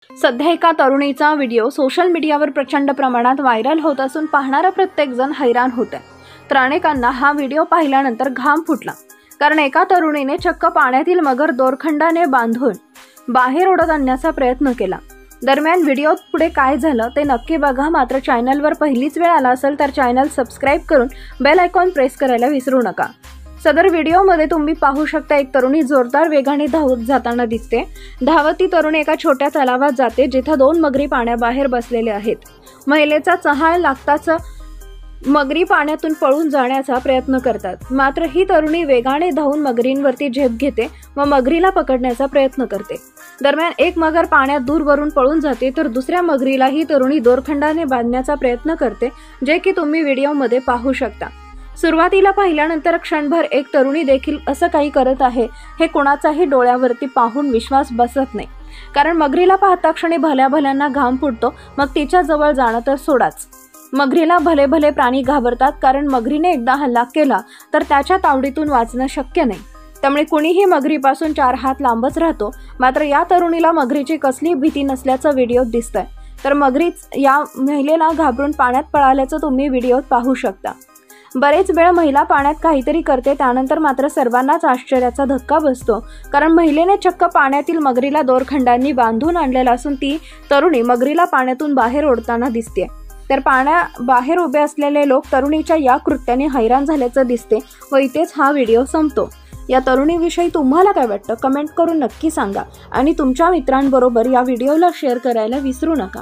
सध्या एका तरुणीचा व्हिडिओ सोशल मीडियावर प्रचंड प्रमाणात व्हायरल होत असून पाहणारा प्रत्येक जण हैराण होते। तर अनेकांना हा व्हिडिओ पाहिल्यानंतर घाम फुटला, कारण एका तरुणीने चक्क पाण्यातील मगर दोरखंडाने बांधून बाहेर ओढत आणण्याचा प्रयत्न केला। दरम्यान व्हिडिओत पुढे काय झालं ते नक्की बघा। मात्र चॅनलवर पहिलीच वेळ आला असेल तर चॅनल सबस्क्राइब करून बेल आयकॉन प्रेस करायला विसरू नका। सदर व्हिडिओमध्ये तुम्ही पाहू शकता एक तरुणी जोरदार वेगाने धावत जाताना दिसते। धावत ती तरुणी एका छोट्या तलावात जाते, जिथे दोन मगरी पाण्याबाहेर बसलेले आहेत। महिलेचा चहाळ लागताच मगरी पाण्यातून पळून जाण्याचा प्रयत्न करतात, मात्र ही तरुणी वेगाने धावून मगरींवरती झेप घेते व मगरीला पकडण्याचा प्रयत्न करते। दरम्यान एक मगर पाण्यात दूरवरून पळून जाते, तर दुसऱ्या मगरीला ही तरुणी दोरखंडाने बांधण्याचा प्रयत्न करते, जे की तुम्ही व्हिडिओमध्ये पाहू शकता। सुरुवातीला पाहिल्यानंतर क्षणभर एक तरुणी देखील असं काही करत आहे हे कोणाचाही डोळ्यावरती पाहून विश्वास बसत नाही, कारण मगरीला पाहता क्षणी भल्या भल्यांना घाम फुटतो, मग तिच्या जवळ जाणं तर सोडाच। मगरीला भले भले प्राणी घाबरतात, कारण मगरीने एकदा हल्ला केला तर त्याच्या तावडीतून वाचणं शक्य नाही, त्यामुळे कुणीही मगरीपासून 4 हात लांबच राहतो। मात्र या तरुणीला मगरीची कसली भीती नसल्याचं व्हिडिओत दिसतंय, तर मगरीच या महिलेला घाबरून पाण्यात पळाल्याचं तुम्ही व्हिडिओत पाहू शकता। बरेच वेळ महिला पाण्यात काहीतरी करते, त्यानंतर मात्र सर्वांनाच आश्चर्याचा धक्का बसतो, कारण महिलेने चक्क पाण्यातील मगरीला दोरखंडांनी बांधून आणलेला असून ती तरुणी मगरीला पाण्यातून बाहेर ओढताना दिसते। तर पाण्याबाहेर उभे असलेले लोक तरुणीच्या या कृत्याने हैराण झाल्याचं दिसते व इथेच हा व्हिडिओ संपतो। या तरुणीविषयी तुम्हाला काय वाटतं कमेंट करून नक्की सांगा, आणि तुमच्या मित्रांबरोबर या व्हिडिओला शेअर करायला विसरू नका।